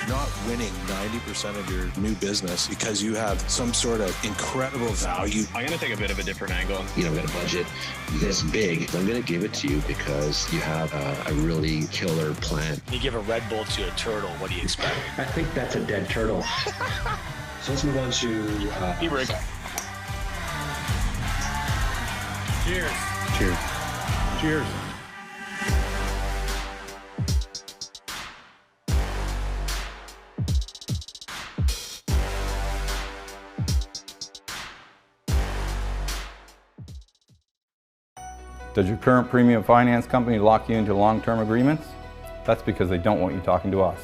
not winning 90% of your new business because you have some sort of incredible value. I'm going to take a bit of a different angle. I've got a budget this big. I'm going to give it to you because you have a really killer plan. You give a Red Bull to a turtle, what do you expect? I think that's a dead turtle. So let's move on to... E-rig. Cheers. Cheers. Cheers. Does your current premium finance company lock you into long-term agreements? That's because they don't want you talking to us.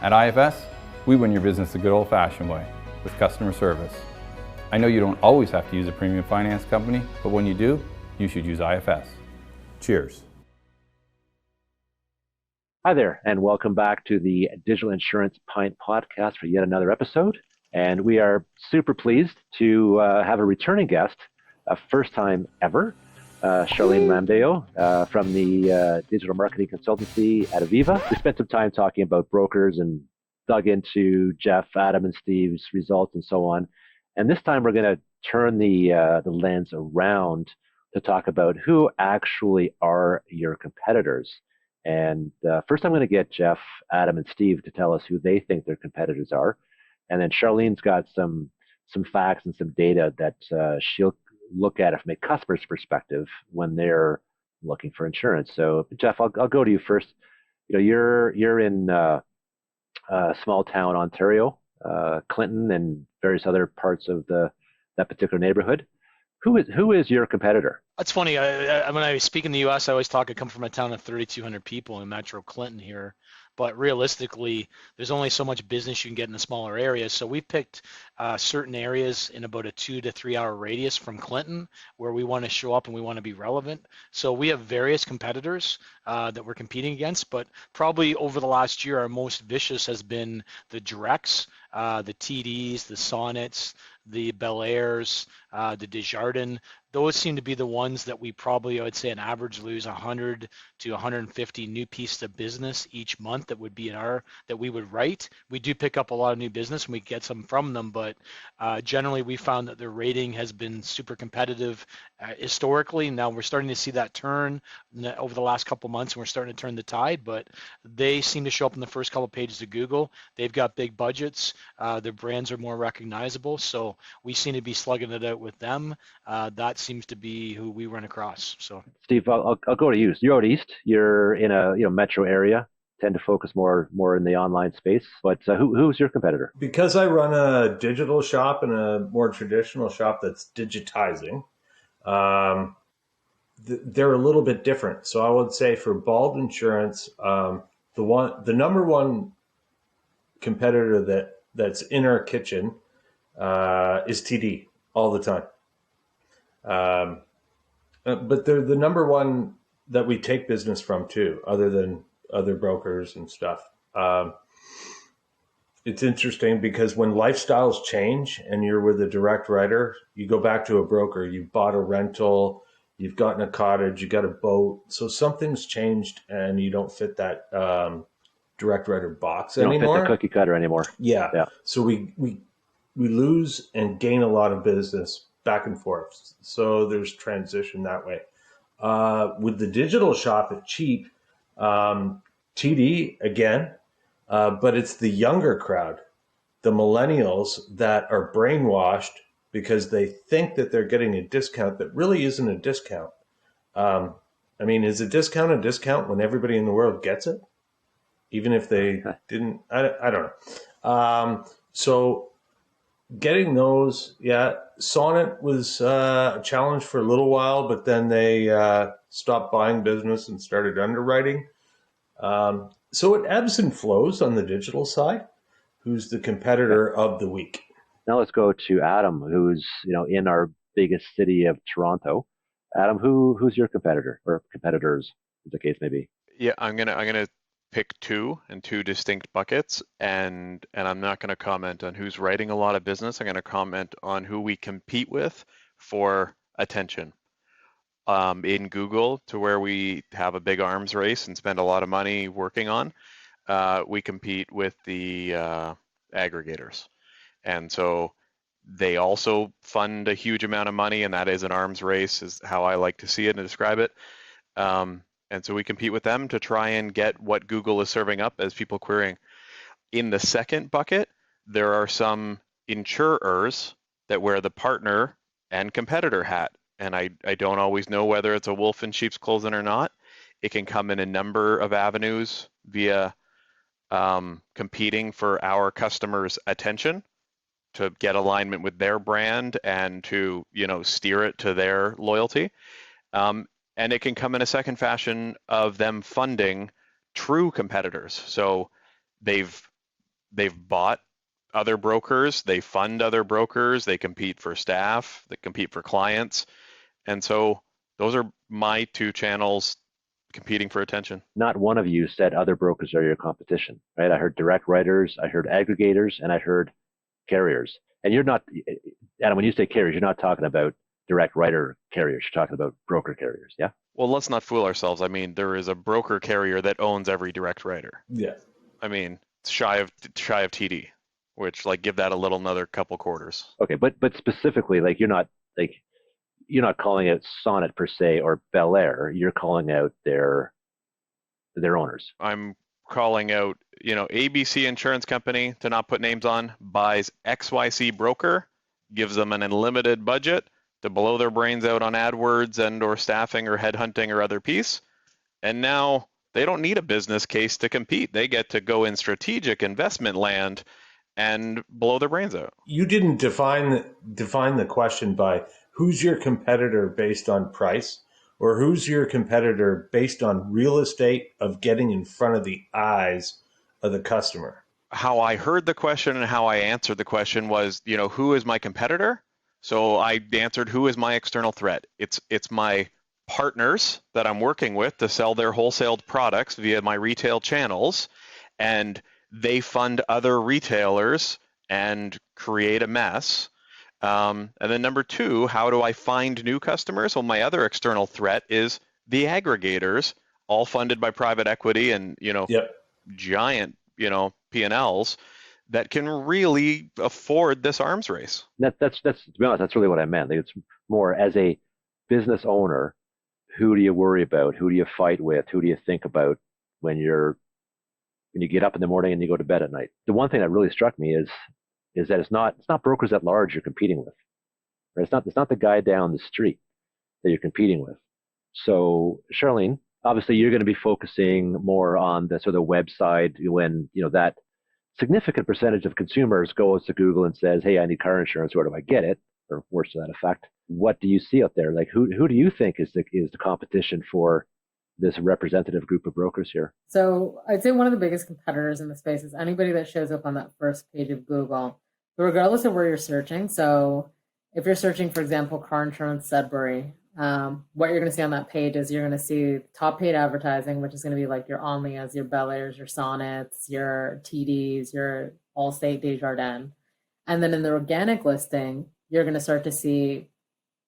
At IFS, we win your business the good old-fashioned way, with customer service. I know you don't always have to use a premium finance company, but when you do, you should use IFS. Cheers. Hi there, and welcome back to the Digital Insurance Pint podcast for yet another episode. And we are super pleased to have a returning guest, a first time ever, Charlene Ramdeo from the digital marketing consultancy at Aviva. We spent some time talking about brokers and dug into Jeff, Adam, and Steve's results and so on. And this time we're going to turn the lens around to talk about who actually are your competitors. And first I'm going to get Jeff, Adam, and Steve to tell us who they think their competitors are. And then Charlene's got some facts and some data that she'll look at it from a customer's perspective when they're looking for insurance. So Jeff, I'll go to you first. You're in small town Ontario, Clinton, and various other parts of that particular neighborhood. Who is your competitor? That's funny. When I speak in the U.S., I always talk. I come from a town of 3,200 people in Metro Clinton here. But realistically, there's only so much business you can get in a smaller area. So we picked certain areas in about a 2 to 3 hour radius from Clinton where we want to show up and we want to be relevant. So we have various competitors that we're competing against, but probably over the last year, our most vicious has been the Directs, the TDs, the Sonnets, the Bel Airs, the Desjardins. Those seem to be the ones that we probably, I would say, on average lose 100 to 150 new pieces of business each month that would be that we would write. We do pick up a lot of new business and we get some from them, but generally we found that their rating has been super competitive historically. Now we're starting to see that turn over the last couple months, and we're starting to turn the tide, but they seem to show up in the first couple of pages of Google. They've got big budgets. Their brands are more recognizable, so we seem to be slugging it out with them. That seems to be who we run across. So, Steve, I'll go to you. You're out east. You're in a metro area. Tend to focus more in the online space. But who's your competitor? Because I run a digital shop and a more traditional shop that's digitizing, they're a little bit different. So I would say for Bald Insurance, the number one competitor that's in our kitchen is TD all the time. But they're the number one that we take business from too, other than other brokers and stuff. It's interesting because when lifestyles change and you're with a direct writer, you go back to a broker, you've bought a rental, you've gotten a cottage, you got a boat. So something's changed and you don't fit that direct writer box anymore. You don't fit the cookie cutter anymore. Yeah. So we lose and gain a lot of business back and forth. So there's transition that way. With the digital shop at Cheap, TD again, but it's the younger crowd, the millennials that are brainwashed because they think that they're getting a discount that really isn't a discount. Is a discount when everybody in the world gets it? Even if they didn't, I don't know. So getting those, Sonnet was a challenge for a little while, but then they stopped buying business and started underwriting. So it ebbs and flows on the digital side. Who's the competitor of the week? Now let's go to Adam, who's in our biggest city of Toronto. Adam, who's your competitor or competitors, as the case may be? Yeah, I'm gonna pick two distinct buckets, and I'm not going to comment on who's writing a lot of business. I'm going to comment on who we compete with for attention. In Google, to where we have a big arms race and spend a lot of money working on, we compete with the aggregators. And so they also fund a huge amount of money, and that is an arms race, is how I like to see it and describe it. And so we compete with them to try and get what Google is serving up as people querying. In the second bucket, there are some insurers that wear the partner and competitor hat. And I don't always know whether it's a wolf in sheep's clothing or not. It can come in a number of avenues via competing for our customers' attention to get alignment with their brand and to, steer it to their loyalty. And it can come in a second fashion of them funding true competitors. So they've bought other brokers, they fund other brokers, they compete for staff, they compete for clients. And so those are my two channels competing for attention. Not one of you said other brokers are your competition, right? I heard direct writers, I heard aggregators, and I heard carriers. And you're not, Adam, when you say carriers, you're not talking about direct writer carriers, you're talking about broker carriers, yeah? Well, let's not fool ourselves. I mean, there is a broker carrier that owns every direct writer. Yeah. I mean, it's shy of TD, which give that another couple quarters. Okay, but specifically, you're not calling out Sonnet per se or Bel Air. You're calling out their owners. I'm calling out, ABC Insurance Company, to not put names on, buys XYC broker, gives them an unlimited budget to blow their brains out on AdWords and or staffing or headhunting or other piece. And now they don't need a business case to compete. They get to go in strategic investment land and blow their brains out. You didn't define the question by who's your competitor based on price, or who's your competitor based on real estate of getting in front of the eyes of the customer. How I heard the question and how I answered the question was, who is my competitor? So I answered, who is my external threat? It's my partners that I'm working with to sell their wholesaled products via my retail channels, and they fund other retailers and create a mess. And then number two, how do I find new customers? Well, my other external threat is the aggregators, all funded by private equity and, giant, P&Ls that can really afford this arms race. That's to be honest, that's really what I meant. It's more as a business owner, who do you worry about? Who do you fight with? Who do you think about when you get up in the morning and you go to bed at night? The one thing that really struck me is that it's not brokers at large you're competing with. Right? It's not the guy down the street that you're competing with. So Charlene, obviously you're going to be focusing more on the sort of website when that significant percentage of consumers goes to Google and says, hey, I need car insurance, where do I get it? Or worse to that effect. What do you see out there? Who do you think is the competition for this representative group of brokers here? So I'd say one of the biggest competitors in the space is anybody that shows up on that first page of Google, regardless of where you're searching. So if you're searching, for example, car insurance Sudbury, what you're going to see on that page is you're going to see top paid advertising, which is going to be like your Omnias, your Bel Airs, your Sonnets, your TDs, your Allstate, Desjardins. And then in the organic listing, you're going to start to see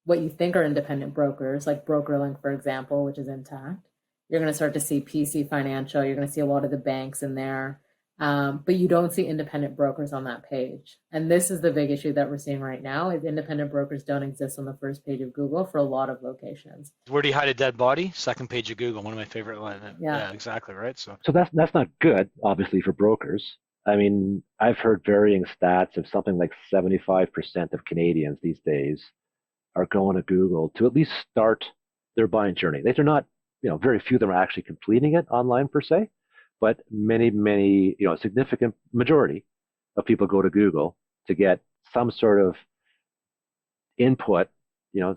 what you think are independent brokers, like BrokerLink, for example, which is intact. You're going to start to see PC Financial. You're going to see a lot of the banks in there. But you don't see independent brokers on that page. And this is the big issue that we're seeing right now is independent brokers don't exist on the first page of Google for a lot of locations. Where do you hide a dead body? Second page of Google, one of my favorite lines. Yeah, exactly, right? So that's not good, obviously, for brokers. I mean, I've heard varying stats of something like 75% of Canadians these days are going to Google to at least start their buying journey. They're not, very few of them are actually completing it online per se. But many, a significant majority of people go to Google to get some sort of input,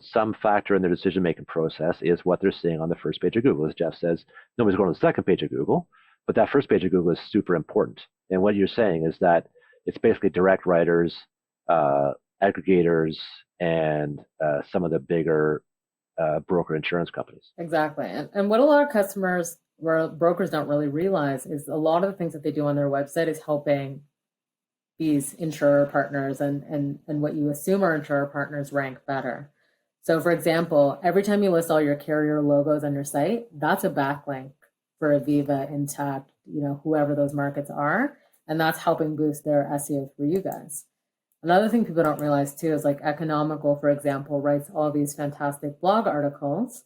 some factor in their decision-making process is what they're seeing on the first page of Google. As Jeff says, nobody's going to the second page of Google, but that first page of Google is super important. And what you're saying is that it's basically direct writers, aggregators, and some of the bigger broker insurance companies. Exactly. And what a lot of customers where brokers don't really realize is a lot of the things that they do on their website is helping these insurer partners and what you assume are insurer partners rank better. So for example, every time you list all your carrier logos on your site, that's a backlink for Aviva, Intact, whoever those markets are. And that's helping boost their SEO for you guys. Another thing people don't realize too is like Economical, for example, writes all these fantastic blog articles.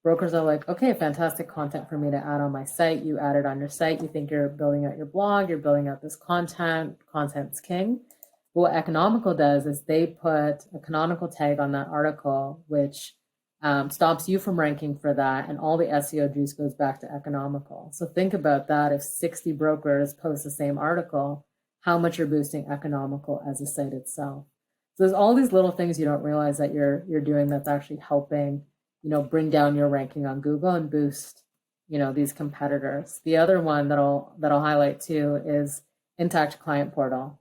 Brokers are like, okay, fantastic content for me to add on my site. You add it on your site. You think you're building out your blog. You're building out this content. Content's king. But what Economical does is they put a canonical tag on that article, which stops you from ranking for that. And all the SEO juice goes back to Economical. So think about that. If 60 brokers post the same article, how much you're boosting Economical as a site itself. So there's all these little things you don't realize that you're doing that's actually helping bring down your ranking on Google and boost, these competitors. The other one that I'll highlight too is Intact Client Portal.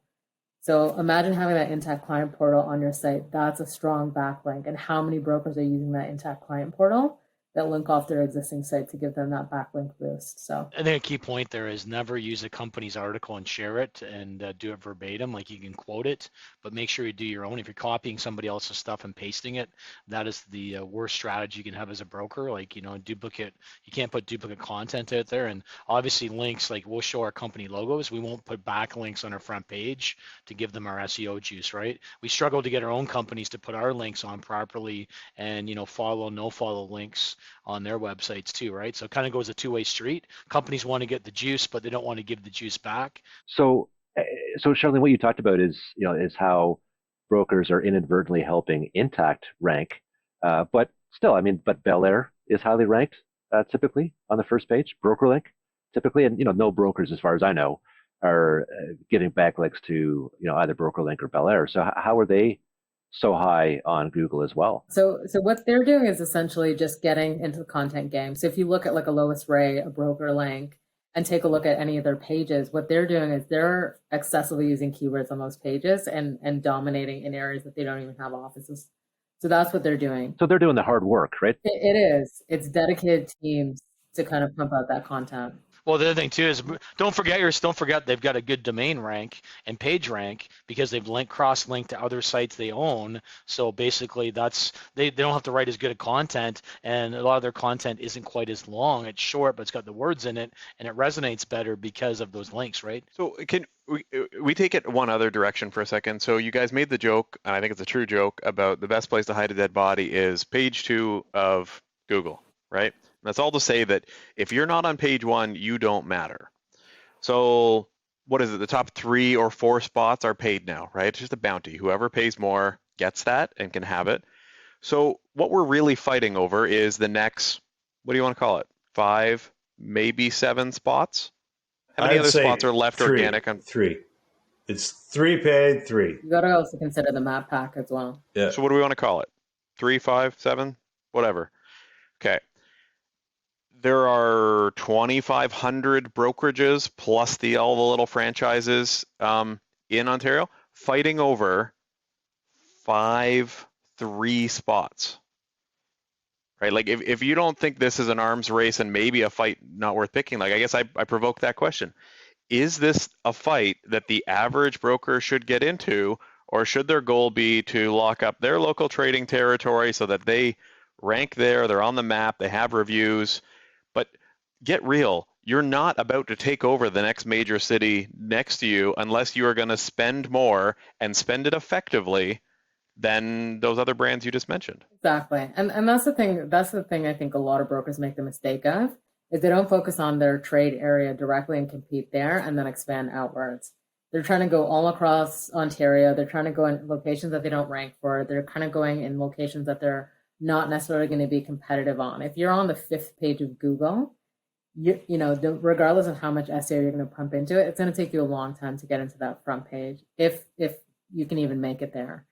So imagine having that Intact Client Portal on your site. That's a strong backlink. And how many brokers are using that Intact Client Portal that link off their existing site to give them that backlink boost? So I think a key point there is never use a company's article and share it and do it verbatim. Like you can quote it, but make sure you do your own. If you're copying somebody else's stuff and pasting it, that is the worst strategy you can have as a broker. Like, duplicate, you can't put duplicate content out there. And obviously links, like we'll show our company logos. We won't put backlinks on our front page to give them our SEO juice, right? We struggle to get our own companies to put our links on properly and, follow, no follow links on their websites too, right? So it kind of goes a two-way street. Companies want to get the juice, but they don't want to give the juice back. So Charlene, what you talked about is how brokers are inadvertently helping Intact rank, but still, but Bel Air is highly ranked typically on the first page. BrokerLink typically, and no brokers, as far as I know, are giving backlinks to either BrokerLink or Bel Air. So how are they so high on Google as well? So what they're doing is essentially just getting into the content game. So if you look at like a Lois Ray, a BrokerLink, and take a look at any of their pages, what they're doing is they're excessively using keywords on those pages and dominating in areas that they don't even have offices. So that's what they're doing. So they're doing the hard work, right? It is. It's dedicated teams to kind of pump out that content. Well, the other thing too is don't forget they've got a good domain rank and page rank because they've cross-linked to other sites they own. So basically, they don't have to write as good a content, and a lot of their content isn't quite as long. It's short, but it's got the words in it, and it resonates better because of those links, right? So can we take it one other direction for a second? So you guys made the joke, and I think it's a true joke, about the best place to hide a dead body is page 2 of Google, right? That's all to say that if you're not on page 1, you don't matter. So what is it? The top 3 or 4 spots are paid now, right? It's just a bounty. Whoever pays more gets that and can have it. So what we're really fighting over is the next, what do you want to call it? 5, maybe 7 spots? How many other spots are left 3, organic? 3. It's 3 paid, 3. You got to also consider the map pack as well. Yeah. So what do we want to call it? 3, 5, 7, whatever. Okay. There are 2,500 brokerages plus all the little franchises in Ontario fighting over 3 spots, right? Like if you don't think this is an arms race and maybe a fight not worth picking, like I guess I provoke that question. Is this a fight that the average broker should get into, or should their goal be to lock up their local trading territory so that they rank there, they're on the map, they have reviews? But get real, you're not about to take over the next major city next to you unless you are going to spend more and spend it effectively than those other brands you just mentioned. Exactly. And that's the thing I think a lot of brokers make the mistake of, is they don't focus on their trade area directly and compete there and then expand outwards. They're trying to go all across Ontario. They're trying to go in locations that they don't rank for. They're kind of going in locations that they're not necessarily going to be competitive on. If you're on the 5th page of Google, regardless of how much SEO you're going to pump into it, it's going to take you a long time to get into that front page, if you can even make it there.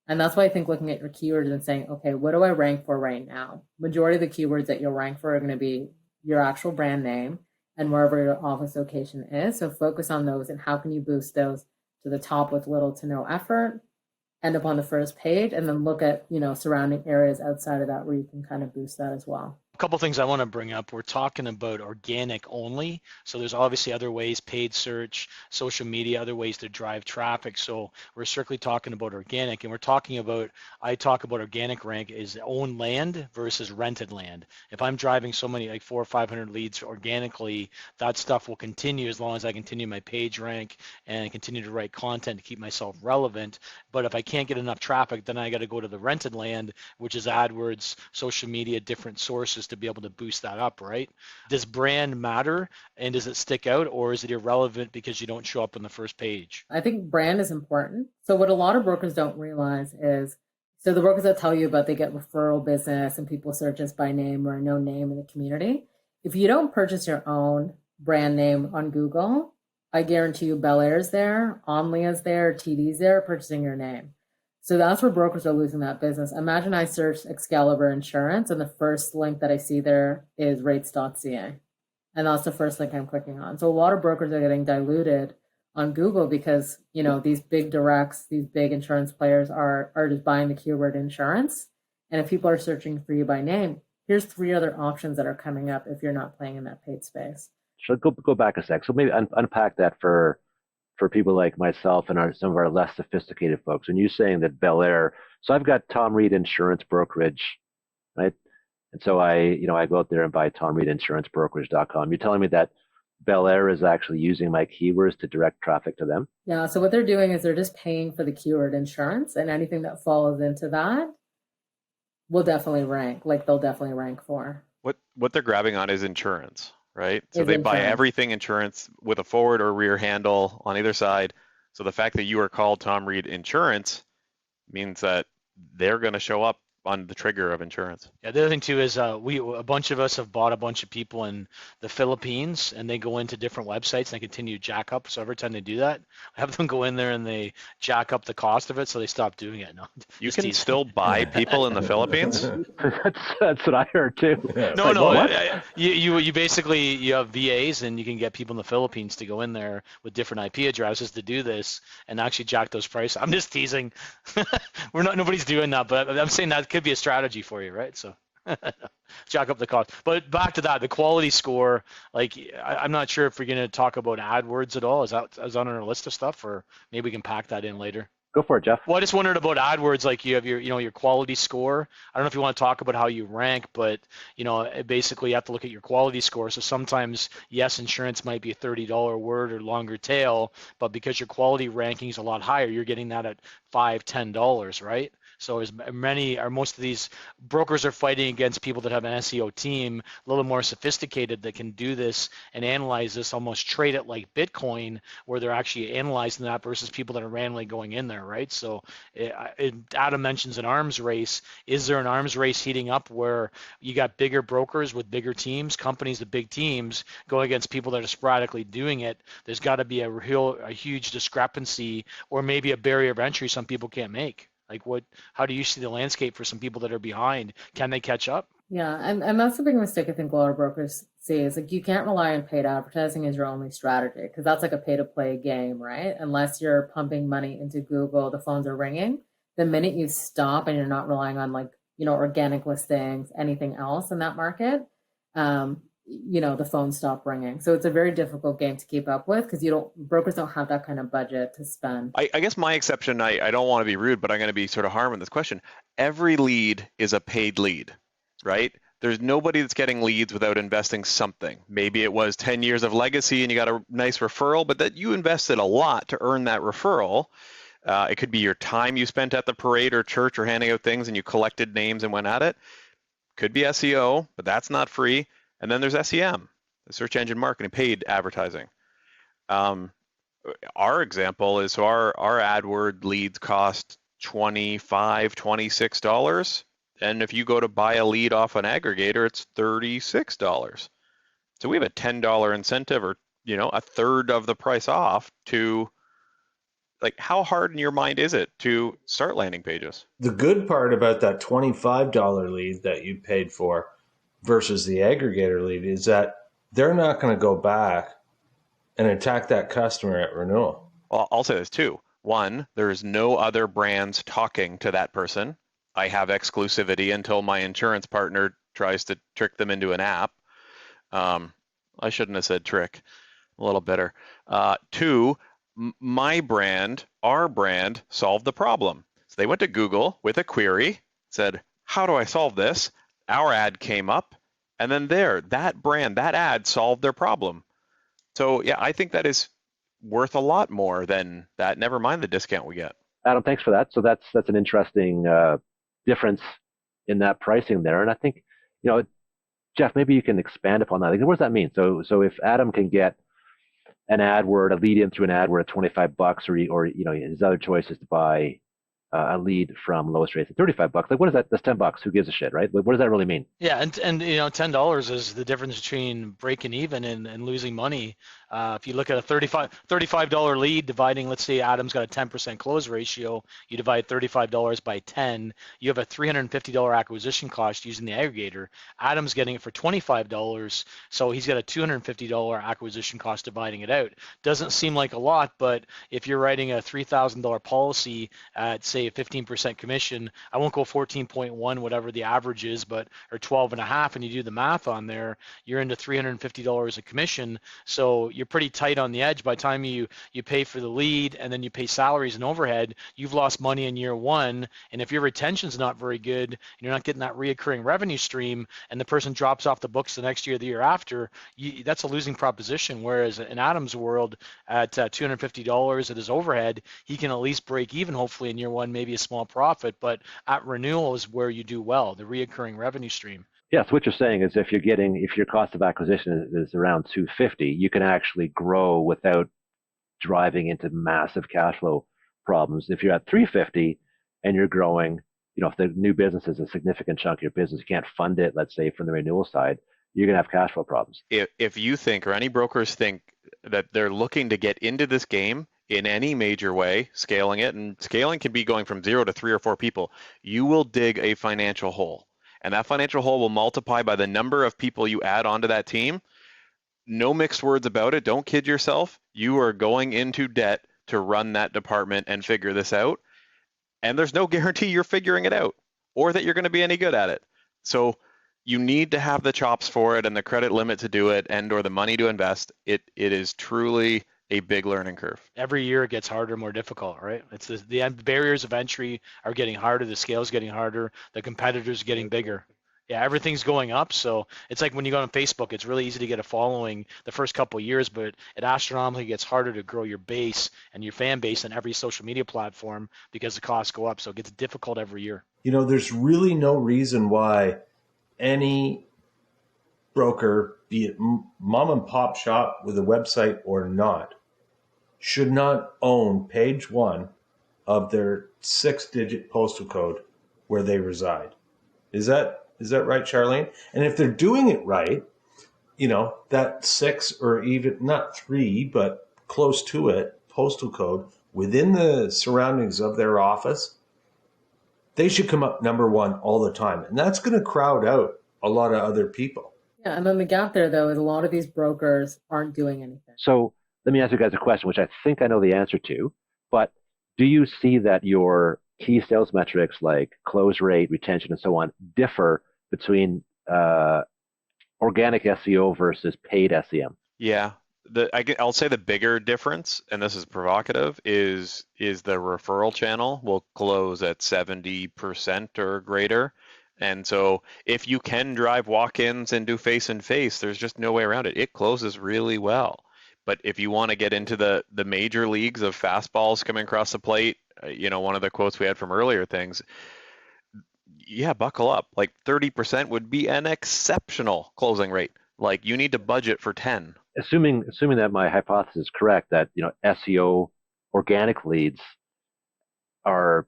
And that's why I think looking at your keywords and saying, okay, what do I rank for right now? Majority of the keywords that you'll rank for are going to be your actual brand name and wherever your office location is. So focus on those and how can you boost those to the top with little to no effort, end up on the first page, and then look at surrounding areas outside of that where you can kind of boost that as well. couple things I want to bring up. We're talking about organic only. So there's obviously other ways, paid search, social media, other ways to drive traffic. So we're strictly talking about organic, and I talk about organic rank is owned land versus rented land. If I'm driving so many, like 400 or 500 leads organically, that stuff will continue as long as I continue my page rank and continue to write content to keep myself relevant. But if I can't get enough traffic, then I got to go to the rented land, which is AdWords, social media, different sources to be able to boost that up, right? Does brand matter, and does it stick out, or is it irrelevant because you don't show up on the first page? I think brand is important. So what a lot of brokers don't realize is, so the brokers that tell you about they get referral business and people search us by name or no name in the community. If you don't purchase your own brand name on Google, I guarantee you Bel Air's there, Only is there, TD's there, purchasing your name. So that's where brokers are losing that business. Imagine I search Excalibur Insurance and the first link that I see there is rates.ca. And that's the first link I'm clicking on. So a lot of brokers are getting diluted on Google because, these big directs, these big insurance players are just buying the keyword insurance. And if people are searching for you by name, here's 3 other options that are coming up if you're not playing in that paid space. So go back a sec. So maybe unpack that for people like myself and some of our less sophisticated folks. And you saying that Bel Air, so I've got Tom Reed Insurance Brokerage, right? And so I go out there and buy TomReedInsuranceBrokerage.com. You're telling me that Bel Air is actually using my keywords to direct traffic to them? Yeah, so what they're doing is they're just paying for the keyword insurance, and anything that falls into that will definitely rank, they'll definitely rank for. What they're grabbing on is insurance, right? So they buy everything insurance with a forward or rear handle on either side. So the fact that you are called Tom Reed Insurance means that they're going to show up on the trigger of insurance. Yeah, the other thing too is a bunch of us have bought a bunch of people in the Philippines, and they go into different websites and they continue to jack up. So every time they do that, I have them go in there and they jack up the cost of it, so they stop doing it. No, you can still buy people in the Philippines. That's what I heard too. No. You basically you have VAs, and you can get people in the Philippines to go in there with different IP addresses to do this and actually jack those prices. I'm just teasing. Nobody's doing that, but I'm saying that could be a strategy for you, right? So jack up the cost. But back to that, the quality score, I'm not sure if we're going to talk about AdWords at all. Is on our list of stuff, or maybe we can pack that in later? Go for it, Jeff. Well, I just wondered about AdWords. You have your quality score. I don't know if you want to talk about how you rank, but basically you have to look at your quality score. So sometimes, yes, insurance might be a $30 word or longer tail, but because your quality ranking is a lot higher, you're getting that at $5, $10, right? So most of these brokers are fighting against people that have an SEO team, a little more sophisticated, that can do this and analyze this, almost trade it like Bitcoin, where they're actually analyzing that versus people that are randomly going in there, right? So Adam mentions an arms race. Is there an arms race heating up where you got bigger brokers with bigger teams, companies with big teams, going against people that are sporadically doing it? There's got to be a huge discrepancy, or maybe a barrier of entry some people can't make. How do you see the landscape for some people that are behind? Can they catch up? Yeah, and that's the big mistake I think a lot of brokers see is you can't rely on paid advertising as your only strategy, because that's like a pay-to-play game, right? Unless you're pumping money into Google, the phones are ringing. The minute you stop and you're not relying on organic listings, anything else in that market, the phones stop ringing. So it's a very difficult game to keep up with because brokers don't have that kind of budget to spend. I guess my exception, I don't want to be rude, but I'm going to be sort of harm in this question. Every lead is a paid lead, right? There's nobody that's getting leads without investing something. Maybe it was 10 years of legacy and you got a nice referral, but that you invested a lot to earn that referral. It could be your time you spent at the parade or church or handing out things and you collected names and went at it. Could be SEO, but that's not free. And then there's SEM, the search engine marketing, paid advertising. Our example is, so our AdWord leads cost $25, $26. And if you go to buy a lead off an aggregator, it's $36. So we have a $10 incentive, or a third of the price off to, how hard in your mind is it to start landing pages? The good part about that $25 lead that you paid for versus the aggregator lead is that they're not going to go back and attack that customer at renewal. Well, I'll say this too. One, there's no other brands talking to that person. I have exclusivity until my insurance partner tries to trick them into an app. I shouldn't have said trick, a little better. 2, my brand, our brand, solved the problem. So they went to Google with a query, said, how do I solve this? Our ad came up, and then that brand, that ad solved their problem. So yeah, I think that is worth a lot more than that. Never mind the discount we get. Adam, thanks for that. So that's an interesting difference in that pricing there. And I think, Jeff, maybe you can expand upon that. Like, what does that mean? So if Adam can get an AdWord, a lead in through an AdWord at $25, or his other choice is to buy a lead from lowest rates at $35. Like, what is that? That's $10. Who gives a shit, right? What does that really mean? Yeah, and $10 is the difference between breaking even and losing money. If you look at a $35 lead dividing, let's say Adam's got a 10% close ratio, you divide $35 by 10, you have a $350 acquisition cost using the aggregator. Adam's getting it for $25, so he's got a $250 acquisition cost dividing it out. Doesn't seem like a lot, but if you're writing a $3,000 policy at, say, a 15% commission, I won't go 14.1, whatever the average is, or 12.5, and you do the math on there, you're into $350 a commission. So you're pretty tight on the edge. By the time you pay for the lead and then you pay salaries and overhead, you've lost money in year one. And if your retention's not very good and you're not getting that reoccurring revenue stream, and the person drops off the books the next year, the year after, that's a losing proposition. Whereas in Adam's world, at $250 at his overhead, he can at least break even, hopefully in year one, maybe a small profit. But at renewal is where you do well, the reoccurring revenue stream. Yeah, so what you're saying is if your cost of acquisition is around $250, you can actually grow without driving into massive cash flow problems. If you're at $350 and you're growing, if the new business is a significant chunk of your business, you can't fund it, let's say, from the renewal side, you're going to have cash flow problems. If you think, or any brokers think, that they're looking to get into this game in any major way, scaling it, and scaling can be going from 0 to 3 or 4 people, you will dig a financial hole. And that financial hole will multiply by the number of people you add onto that team. No mixed words about it. Don't kid yourself. You are going into debt to run that department and figure this out. And there's no guarantee you're figuring it out or that you're going to be any good at it. So you need to have the chops for it and the credit limit to do it, and or the money to invest. It is truly a big learning curve. Every year it gets harder, more difficult, right? It's the barriers of entry are getting harder, the scale's getting harder, the competitors are getting bigger. Yeah, everything's going up. So it's like when you go on Facebook, it's really easy to get a following the first couple of years, but it astronomically gets harder to grow your base and your fan base on every social media platform because the costs go up. So it gets difficult every year. There's really no reason why any broker, be it mom and pop shop with a website or not, should not own page 1 of their 6-digit postal code where they reside. Is that right, Charlene? And if they're doing it right, that 6 or even not 3, but close to it, postal code within the surroundings of their office, they should come up number 1 all the time. And that's going to crowd out a lot of other people. Yeah, and then the gap there, though, is a lot of these brokers aren't doing anything. So let me ask you guys a question, which I think I know the answer to, but do you see that your key sales metrics like close rate, retention, and so on differ between organic SEO versus paid SEM? Yeah, I'll say the bigger difference, and this is provocative, is the referral channel will close at 70% or greater. And so if you can drive walk-ins and do face-and-face, there's just no way around it. It closes really well. But if you want to get into the major leagues of fastballs coming across the plate, one of the quotes we had from earlier things, yeah, buckle up. Like 30% would be an exceptional closing rate. Like you need to budget for 10. Assuming that my hypothesis is correct, that SEO organic leads are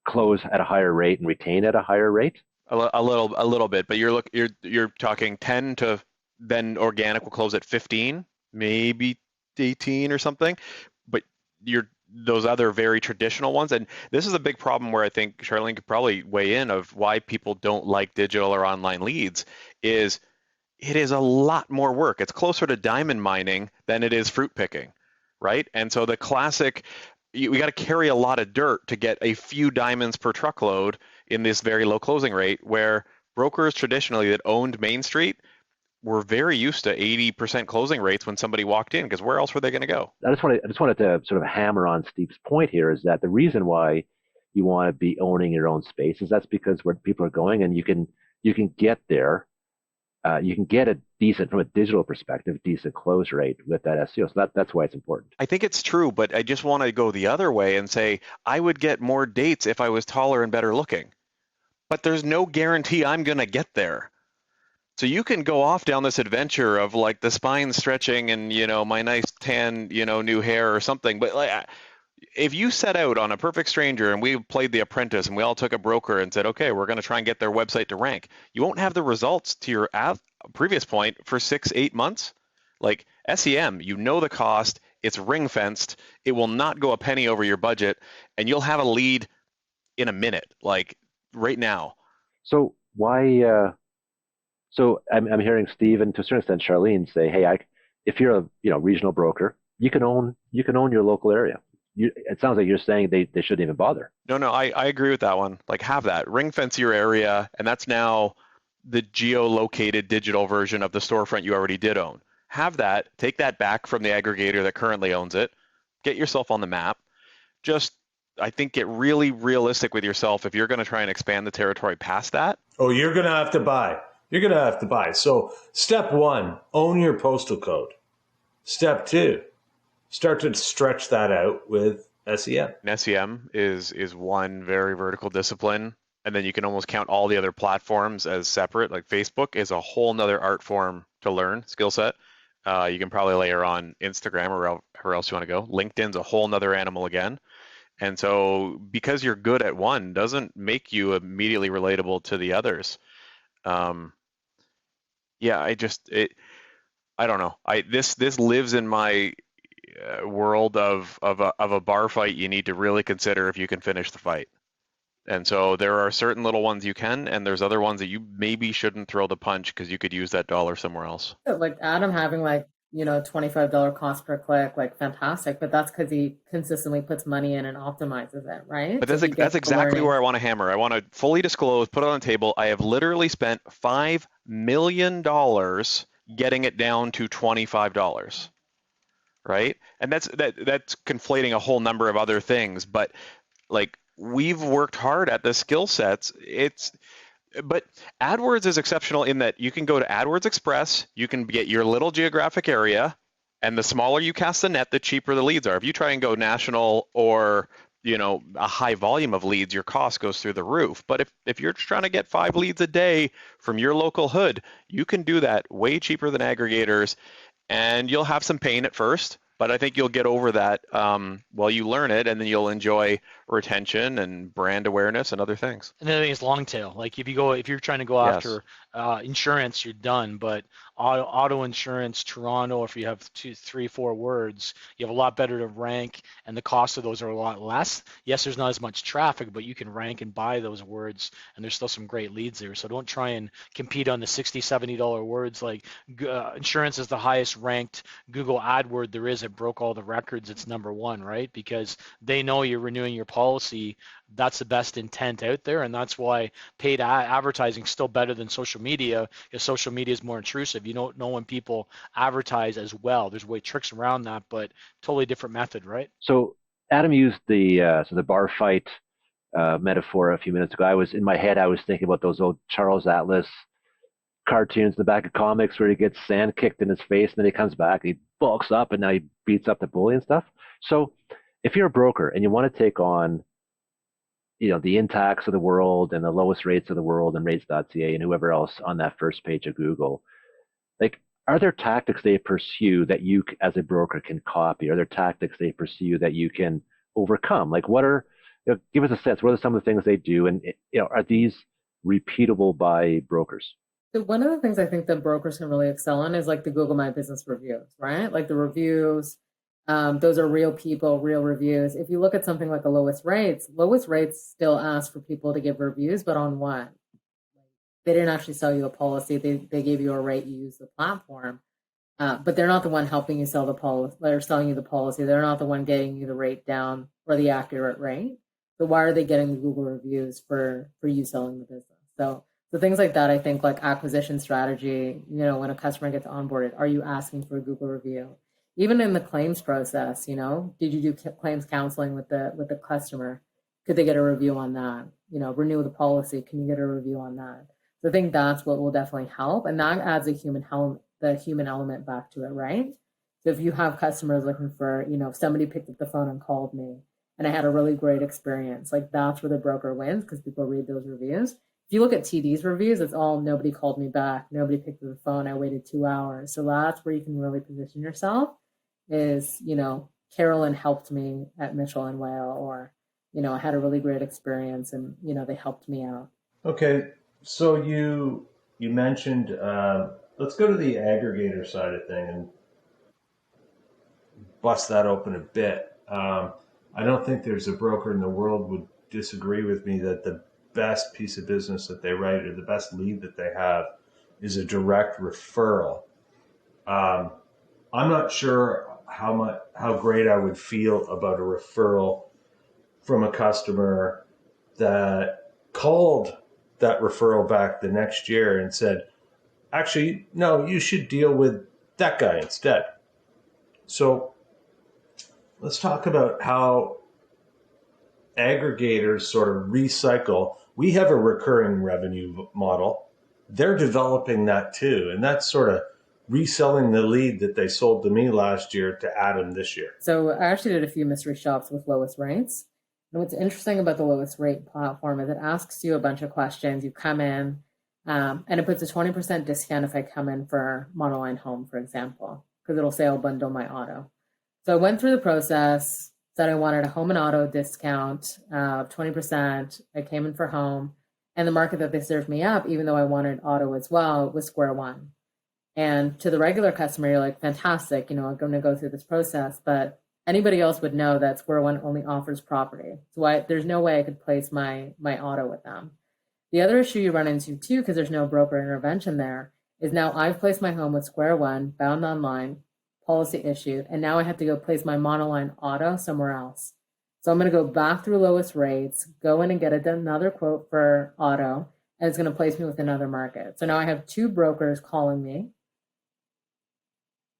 close at a higher rate and retain at a higher rate. A little bit, but you're talking 10 to then organic will close at 15. Maybe 18 or something, but those other very traditional ones, and this is a big problem where I think Charlene could probably weigh in of why people don't like digital or online leads, is it is a lot more work. It's closer to diamond mining than it is fruit picking, right? And so the classic, we got to carry a lot of dirt to get a few diamonds per truckload in this very low closing rate, where brokers traditionally that owned Main Street were very used to 80% closing rates when somebody walked in, because where else were they going to go? I just wanted to sort of hammer on Steve's point here is that the reason why you want to be owning your own space is that's because where people are going, and you can get there. You can get a decent, from a digital perspective, decent close rate with that SEO. So that's why it's important. I think it's true, but I just want to go the other way and say I would get more dates if I was taller and better looking. But there's no guarantee I'm going to get there. So you can go off down this adventure of like the spine stretching and, my nice tan, new hair or something. But like, if you set out on a perfect stranger and we played The Apprentice and we all took a broker and said, okay, we're going to try and get their website to rank, you won't have the results to your previous point for 6-8 months. Like SEM, the cost, it's ring fenced, it will not go a penny over your budget, and you'll have a lead in a minute, like right now. So why? So I'm hearing Steve and to a certain extent Charlene say, hey, if you're a regional broker, you can own your local area. It sounds like you're saying they shouldn't even bother. No, I agree with that one. Like have that, ring fence your area, and that's now the geolocated digital version of the storefront you already did own. Have that, take that back from the aggregator that currently owns it, get yourself on the map. Just, I think, get really realistic with yourself if you're going to try and expand the territory past that. Oh, you're going to have to buy. You're going to have to buy. So step 1, own your postal code. Step 2, start to stretch that out with SEM. And SEM is one very vertical discipline. And then you can almost count all the other platforms as separate. Like Facebook is a whole nother art form to learn, skill set. You can probably layer on Instagram or wherever else you want to go. LinkedIn's a whole nother animal again. And so because you're good at one doesn't make you immediately relatable to the others. I don't know. This lives in my world of a bar fight. You need to really consider if you can finish the fight. And so there are certain little ones you can, and there's other ones that you maybe shouldn't throw the punch because you could use that dollar somewhere else. Like Adam having $25 cost per click, like fantastic, but that's because he consistently puts money in and optimizes it, right? But that's exactly where I want to hammer. I want to fully disclose, put it on the table. I have literally spent $5 million getting it down to $25, right? And that's conflating a whole number of other things, but like we've worked hard at the skill sets. But AdWords is exceptional in that you can go to AdWords Express, you can get your little geographic area, and the smaller you cast the net, the cheaper the leads are. If you try and go national or a high volume of leads, your cost goes through the roof. But if you're trying to get 5 leads a day from your local hood, you can do that way cheaper than aggregators, and you'll have some pain at first. But I think you'll get over that while you learn it, and then you'll enjoy retention and brand awareness and other things. And the other thing is long tail. Like if you're trying to go after insurance, you're done. But auto insurance, Toronto, if you have 2, 3, 4 words, you have a lot better to rank, and the cost of those are a lot less. Yes, there's not as much traffic, but you can rank and buy those words, and there's still some great leads there. So don't try and compete on the $60, $70 words. Like insurance is the highest ranked Google AdWord there is. It broke all the records. It's number 1, right? Because they know you're renewing your policy. That's the best intent out there, and that's why paid advertising is still better than social media, because social media is more intrusive. You don't know when people advertise as well. There's tricks around that, but totally different method, right? So Adam used the bar fight metaphor a few minutes ago. In my head, I was thinking about those old Charles Atlas cartoons in the back of comics where he gets sand kicked in his face, and then he comes back, and he bulks up, and now he beats up the bully and stuff. So if you're a broker and you want to take on the Intacts of the world and the lowest rates of the world and rates.ca and whoever else on that first page of Google, like, are there tactics they pursue that you as a broker can copy? Are there tactics they pursue that you can overcome? Like, give us a sense. What are some of the things they do? And, are these repeatable by brokers? So one of the things I think that brokers can really excel in is like the Google My Business reviews, right? Like the reviews, those are real people, real reviews. If you look at something like the lowest rates still ask for people to give reviews, but on what? They didn't actually sell you a policy. They gave you a rate, you use the platform, but they're not the one helping you sell the policy. They're selling you the policy. They're not the one getting you the rate down or the accurate rate. So why are they getting the Google reviews for you selling the business? So So things like that, I think, like acquisition strategy, when a customer gets onboarded, are you asking for a Google review? Even in the claims process, did you do claims counseling with the customer? Could they get a review on that? Renew the policy. Can you get a review on that? So I think that's what will definitely help, and that adds the human element back to it, right? So if you have customers looking for, if somebody picked up the phone and called me, and I had a really great experience, like that's where the broker wins because people read those reviews. If you look at TD's reviews, it's all nobody called me back, nobody picked up the phone, I waited 2 hours. So that's where you can really position yourself is, Carolyn helped me at Mitchell and Whale, or, I had a really great experience and, they helped me out. Okay, so you mentioned, let's go to the aggregator side of thing and bust that open a bit. I don't think there's a broker in the world would disagree with me that the best piece of business that they write or the best lead that they have is a direct referral. I'm not sure how great I would feel about a referral from a customer that called that referral back the next year and said, actually, no, you should deal with that guy instead. So let's talk about how aggregators sort of recycle. We have a recurring revenue model. They're developing that too. And that's sort of reselling the lead that they sold to me last year to Adam this year. So I actually did a few mystery shops with lowest rates. And what's interesting about the lowest rate platform is it asks you a bunch of questions. You come in and it puts a 20% discount if I come in for monoline home, for example, because it'll say I'll bundle my auto. So I went through the process, said I wanted a home and auto discount of 20%. I came in for home, and the market that they served me up, even though I wanted auto as well, was square one. And to the regular customer, you're like, fantastic, I'm going to go through this process, but anybody else would know that Square One only offers property. So there's no way I could place my auto with them. The other issue you run into too, because there's no broker intervention there, is now I've placed my home with Square One, bound online, policy issued, and now I have to go place my monoline auto somewhere else. So I'm going to go back through lowest rates, go in and get another quote for auto, and it's going to place me with another market. So now I have 2 brokers calling me,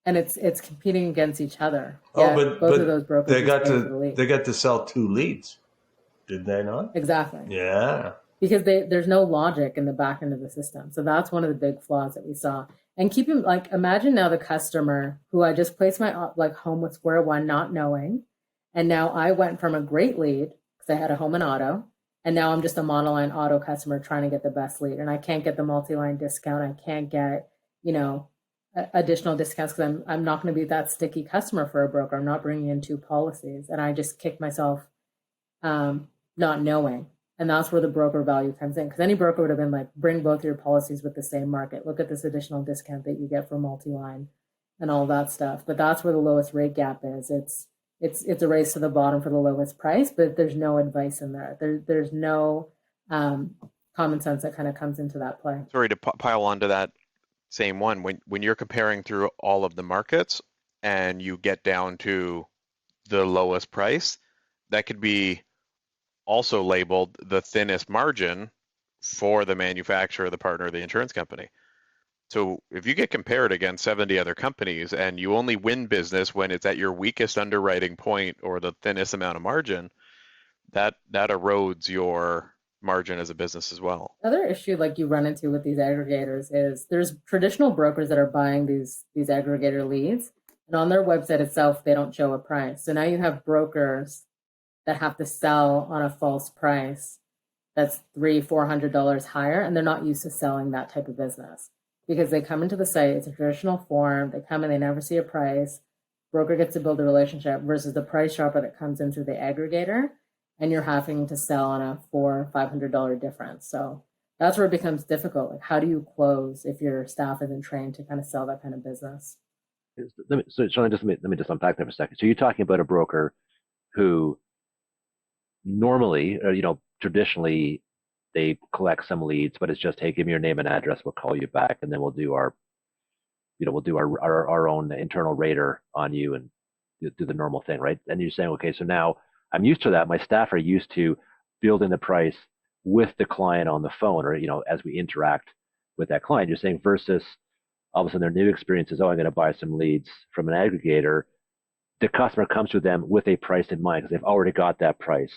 and it's competing against each other. Oh, but both of those brokers they got to sell 2 leads, did they not? Exactly. Yeah. Because there's no logic in the back end of the system. So that's one of the big flaws that we saw. And imagine now the customer who I just placed my home with Square One, not knowing, and now I went from a great lead because I had a home and auto, and now I'm just a monoline auto customer trying to get the best lead, and I can't get the multi-line discount. I can't get additional discounts because I'm not going to be that sticky customer for a broker. I'm not bringing in 2 policies, and I just kicked myself not knowing. And that's where the broker value comes in, because any broker would have been like, bring both your policies with the same market. Look at this additional discount that you get for multi-line and all that stuff. But that's where the lowest rate gap is. It's a race to the bottom for the lowest price, but there's no advice in there. There's no common sense that kind of comes into that play. Sorry to pile onto that same one. When you're comparing through all of the markets and you get down to the lowest price, that could be also labeled the thinnest margin for the manufacturer, the partner, the insurance company. So if you get compared against 70 other companies and you only win business when it's at your weakest underwriting point or the thinnest amount of margin, that erodes your margin as a business as well. Another issue like you run into with these aggregators is there's traditional brokers that are buying these aggregator leads, and on their website itself, they don't show a price. So now you have brokers that have to sell on a false price that's $300-$400 higher, and they're not used to selling that type of business because they come into the site, it's a traditional form, they come in, they never see a price, broker gets to build a relationship versus the price shopper that comes in through the aggregator, and you're having to sell on a $400 or $500 difference. So that's where it becomes difficult. Like, how do you close if your staff isn't trained to kind of sell that kind of business? So Charlene, let me just unpack that for a second. So you're talking about a broker who normally, traditionally, they collect some leads, but it's just, hey, give me your name and address, we'll call you back, and then we'll do our own internal rater on you and do the normal thing, right? And you're saying, okay, so now I'm used to that. My staff are used to building the price with the client on the phone, or as we interact with that client. You're saying versus all of a sudden their new experience is, oh, I'm going to buy some leads from an aggregator. The customer comes to them with a price in mind because they've already got that price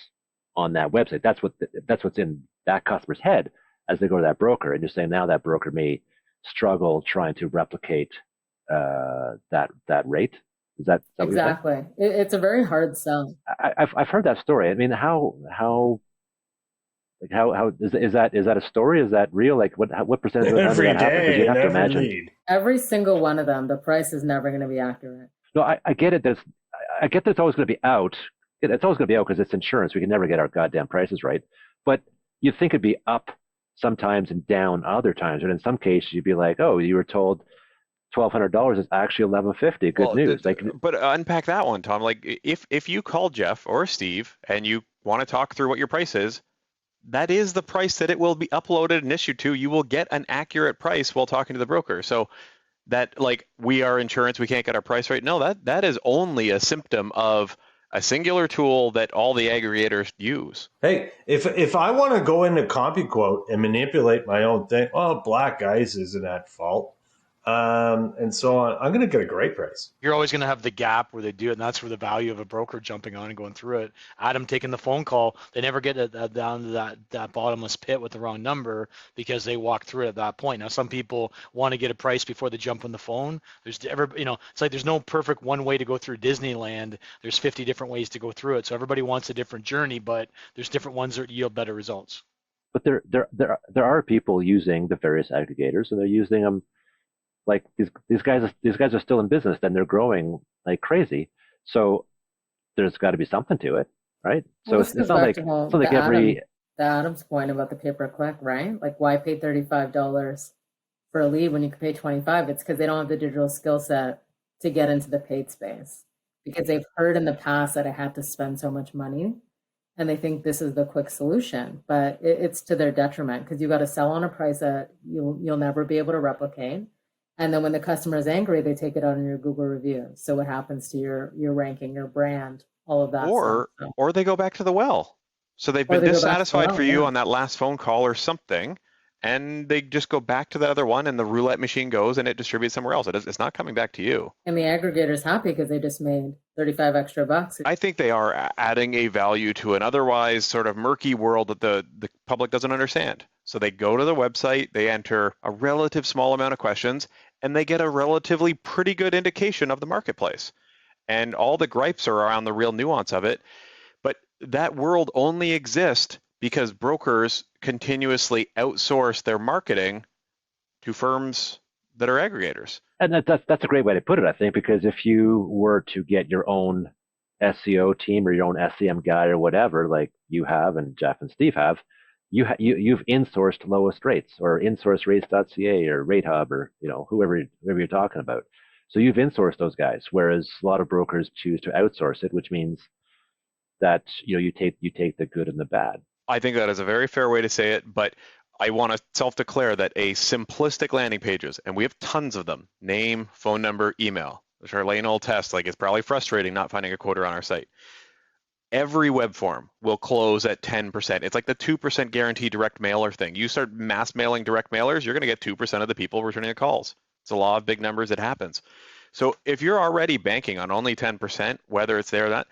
on that website. That's what's in that customer's head as they go to that broker. And you're saying now that broker may struggle trying to replicate that rate. Is that exactly? It's a very hard sell. I've heard that story. I mean, how is that a story? Is that real? Like what percentage of the time does that happen? Because you have to imagine lead. Every single one of them, the price is never going to be accurate. No, I get it. I get that it's always going to be out. It's always going to be out because it's insurance. We can never get our goddamn prices right. But you'd think it'd be up sometimes and down other times. And in some cases, you'd be like, oh, you were told $1,200 is actually $1,150. Good news. But unpack that one, Tom. Like if you call Jeff or Steve and you want to talk through what your price is, that is the price that it will be uploaded and issued to. You will get an accurate price while talking to the broker. So that, like, we are insurance, we can't get our price right. No, that is only a symptom of a singular tool that all the aggregators use. Hey, if I want to go into CompuQuote and manipulate my own thing, well, Black Ice isn't at fault. And so on, I'm going to get a great price. You're always going to have the gap where they do it, and that's where the value of a broker jumping on and going through it. Adam taking the phone call, they never get down to that bottomless pit with the wrong number because they walk through it at that point. Now, some people want to get a price before they jump on the phone. It's like there's no perfect one way to go through Disneyland. There's 50 different ways to go through it. So everybody wants a different journey, but there's different ones that yield better results. But there are people using the various aggregators, and they're using them. Like these guys are still in business, and they're growing like crazy. So there's got to be something to it, right? So it's not like every Adam's point about the pay-per-click, right? Like, why pay $35 for a lead when you can pay $25? It's because they don't have the digital skill set to get into the paid space, because they've heard in the past that I had to spend so much money, and they think this is the quick solution, but it's to their detriment, because you got to sell on a price that you'll never be able to replicate. And then when the customer is angry, they take it out in your Google reviews. So what happens to your ranking, your brand, all of that stuff. Or they go back to the well. So they've been dissatisfied for you on that last phone call or something, and they just go back to the other one, and the roulette machine goes and it distributes somewhere else. It's not coming back to you. And the aggregator's happy because they just made $35 extra bucks. I think they are adding a value to an otherwise sort of murky world that the public doesn't understand. So they go to the website, they enter a relative small amount of questions, and they get a relatively pretty good indication of the marketplace. And all the gripes are around the real nuance of it. But that world only exists because brokers continuously outsource their marketing to firms that are aggregators. And that's a great way to put it, I think, because if you were to get your own SEO team or your own SEM guy or whatever, like you have and Jeff and Steve have, you've insourced lowest rates, or insourced rates.ca or RateHub, or whoever you're talking about. So you've insourced those guys, whereas a lot of brokers choose to outsource it, which means that you take the good and the bad. I think that is a very fair way to say it, but I want to self-declare that a simplistic landing pages, and we have tons of them, name, phone number, email. Charlene will test, like, it's probably frustrating not finding a quoter on our site. Every web form will close at 10%. It's like the 2% guarantee direct mailer thing. You start mass mailing direct mailers, you're going to get 2% of the people returning the calls. It's a law of big numbers. It happens. So if you're already banking on only 10%, whether it's there or not,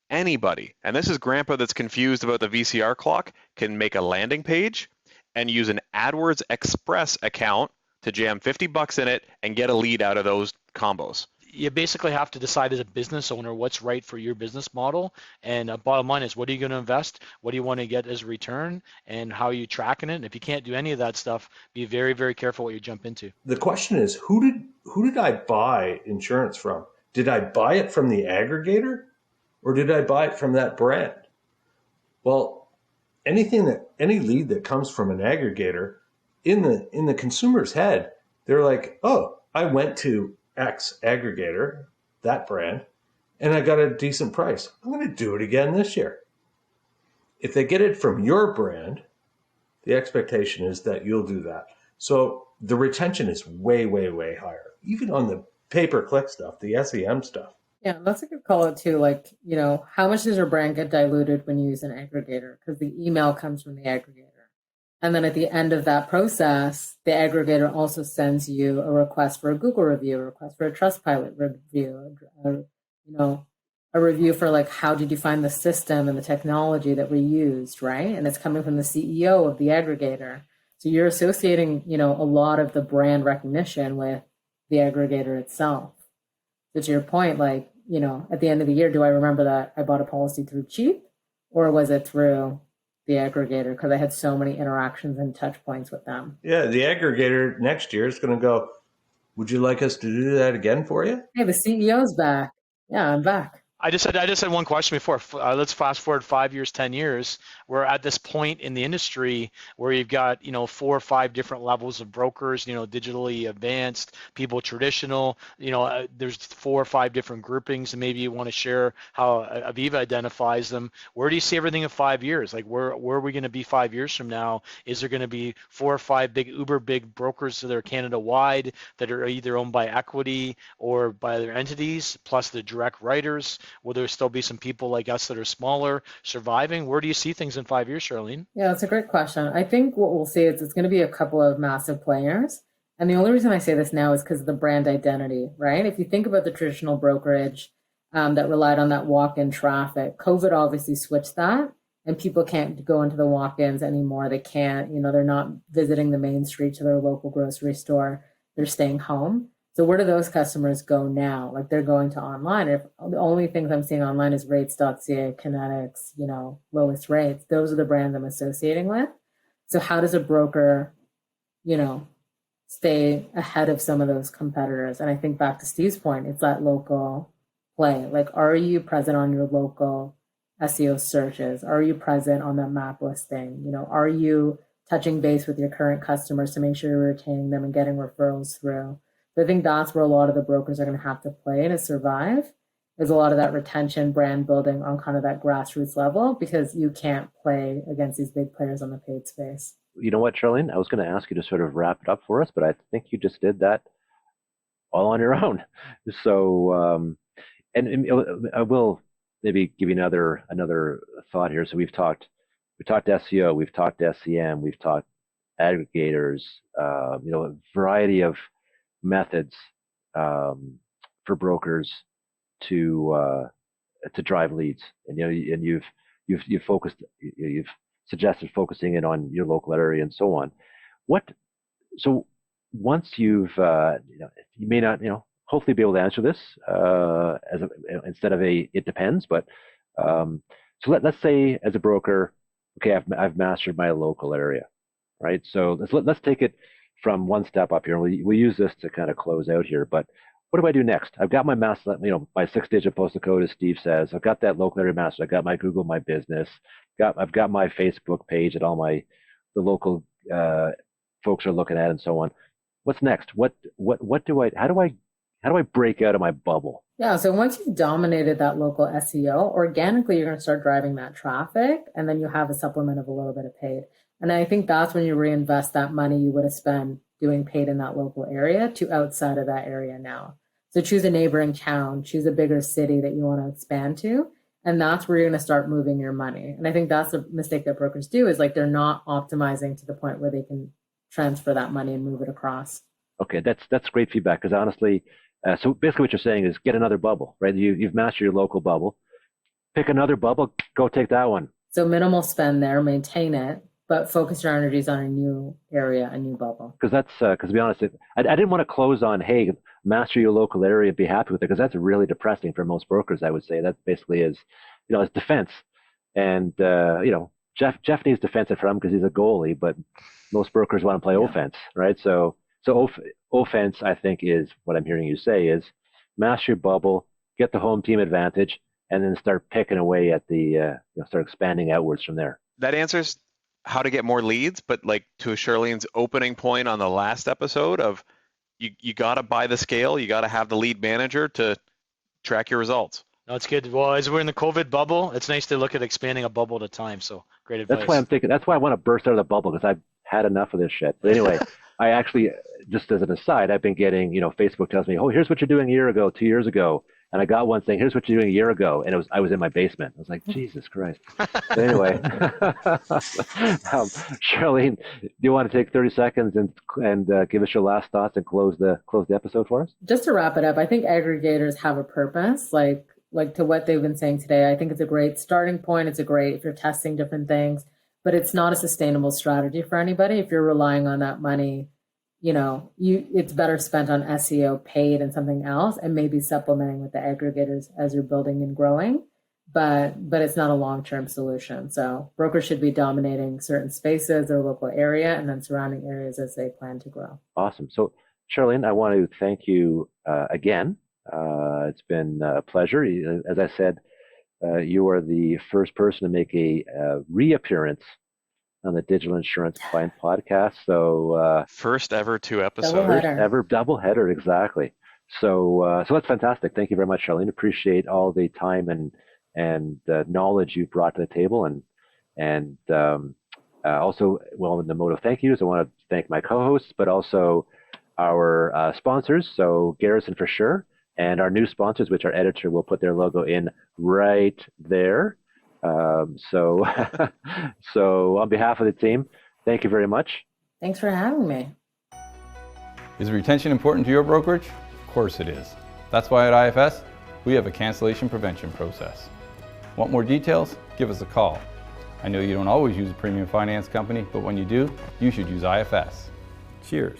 anybody, and this is grandpa that's confused about the VCR clock, can make a landing page and use an AdWords Express account to jam $50 in it and get a lead out of those combos. You basically have to decide as a business owner what's right for your business model. And bottom line is, what are you going to invest? What do you want to get as a return? And how are you tracking it? And if you can't do any of that stuff, be very, very careful what you jump into. The question is, who did I buy insurance from? Did I buy it from the aggregator, or did I buy it from that brand? Well, any lead that comes from an aggregator, in the consumer's head, they're like, oh, I went to X aggregator, that brand, and I got a decent price. I'm going to do it again this year. If they get it from your brand, the expectation is that you'll do that. So the retention is way, way, way higher, even on the pay-per-click stuff, the SEM stuff. Yeah, that's a good call out too. Like, how much does your brand get diluted when you use an aggregator? Because the email comes from the aggregator. And then at the end of that process, the aggregator also sends you a request for a Google review, a request for a Trustpilot review, a review for like, how did you find the system and the technology that we used, right? And it's coming from the CEO of the aggregator. So you're associating, a lot of the brand recognition with the aggregator itself. So to your point, like, at the end of the year, do I remember that I bought a policy through Cheap, or was it through the aggregator because I had so many interactions and touch points with them? Yeah, the aggregator next year is going to go, would you like us to do that again for you? Hey, the CEO's back. Yeah, I'm back. I just had one question before. Let's fast forward 5 years, 10 years. We're at this point in the industry where you've got 4 or 5 different levels of brokers. Digitally advanced, people traditional. There's 4 or 5 different groupings, and maybe you want to share how Aviva identifies them. Where do you see everything in 5 years? Like where are we going to be 5 years from now? Is there going to be 4 or 5 big uber big brokers that are Canada wide that are either owned by equity or by other entities, plus the direct writers? Will there still be some people like us that are smaller surviving? Where do you see things in 5 years, Charlene? Yeah, that's a great question. I think what we'll see is it's going to be a couple of massive players. And the only reason I say this now is because of the brand identity, right? If you think about the traditional brokerage that relied on that walk-in traffic, COVID obviously switched that, and people can't go into the walk-ins anymore. They can't, they're not visiting the main street to their local grocery store. They're staying home. So where do those customers go now? Like they're going to online. If the only things I'm seeing online is rates.ca, Kinetics, lowest rates. Those are the brands I'm associating with. So how does a broker, stay ahead of some of those competitors? And I think back to Steve's point, it's that local play. Like, are you present on your local SEO searches? Are you present on the map listing? Are you touching base with your current customers to make sure you're retaining them and getting referrals through? So I think that's where a lot of the brokers are going to have to play to survive, is a lot of that retention, brand building on kind of that grassroots level, because you can't play against these big players on the paid space. You know what, Charlene? I was going to ask you to sort of wrap it up for us, but I think you just did that all on your own. So, and I will maybe give you another thought here. So we talked SEO, we've talked SEM, we've talked aggregators, a variety of methods for brokers to drive leads, and you've suggested focusing in on your local area and so on. So once you've you may not hopefully be able to answer this instead of it depends, but so let's say as a broker, okay, I've mastered my local area, right? So let's take it from one step up here. We use this to kind of close out here, but what do I do next? I've got my master, my 6-digit postal code, as Steve says. I've got that local area master. I've got my Google My Business. I've got my Facebook page that all the local folks are looking at, and so on. What's next? How do I break out of my bubble? Yeah, so once you've dominated that local SEO, organically you're going to start driving that traffic, and then you have a supplement of a little bit of paid. And I think that's when you reinvest that money you would have spent doing paid in that local area to outside of that area now. So choose a neighboring town, choose a bigger city that you want to expand to, and that's where you're going to start moving your money. And I think that's the mistake that brokers do, is like they're not optimizing to the point where they can transfer that money and move it across. Okay, that's great feedback, because honestly, so basically what you're saying is get another bubble, right? You've mastered your local bubble. Pick another bubble, go take that one. So minimal spend there, maintain it, but focus your energies on a new area, a new bubble. Because to be honest, I didn't want to close on, hey, master your local area, be happy with it, because that's really depressing for most brokers, I would say. That basically is, it's defense. And, Jeff needs defensive for him because he's a goalie, but most brokers want to play offense, right? So offense, I think, is what I'm hearing you say is master your bubble, get the home team advantage, and then start picking away at start expanding outwards from there. That answers how to get more leads, but like to Charlene's opening point on the last episode of you got to buy the scale, you got to have the lead manager to track your results. No, it's good. Well, as we're in the COVID bubble, it's nice to look at expanding a bubble at a time. So great advice. That's why I want to burst out of the bubble, because I've had enough of this shit. But anyway, I actually, just as an aside, I've been getting, Facebook tells me, oh, here's what you're doing a year ago, 2 years ago. And I got one saying, here's what you're doing a year ago. And I was in my basement. I was like, Jesus Christ. But anyway, Charlene, do you want to take 30 seconds and give us your last thoughts and close the episode for us? Just to wrap it up, I think aggregators have a purpose, like to what they've been saying today. I think it's a great starting point. It's a great, if you're testing different things, but it's not a sustainable strategy for anybody. If you're relying on that money, it's better spent on SEO, paid, and something else, and maybe supplementing with the aggregators as you're building and growing. But it's not a long-term solution. So brokers should be dominating certain spaces, their local area, and then surrounding areas as they plan to grow. Awesome. So Charlene, I want to thank you again. It's been a pleasure. As I said, you are the first person to make a reappearance on the Digital Insurance Client Podcast. So first ever 2 episodes. Double-header. First ever doubleheader, exactly. So that's fantastic. Thank you very much, Charlene. Appreciate all the time and knowledge you've brought to the table. And also, well, in the mode of thank yous, I want to thank my co-hosts, but also our sponsors. So Garrison for sure, and our new sponsors, which our editor will put their logo in right there. So on behalf of the team, thank you very much. Thanks for having me. Is retention important to your brokerage? Of course it is. That's why at IFS, we have a cancellation prevention process. Want more details? Give us a call. I know you don't always use a premium finance company, but when you do, you should use IFS. Cheers.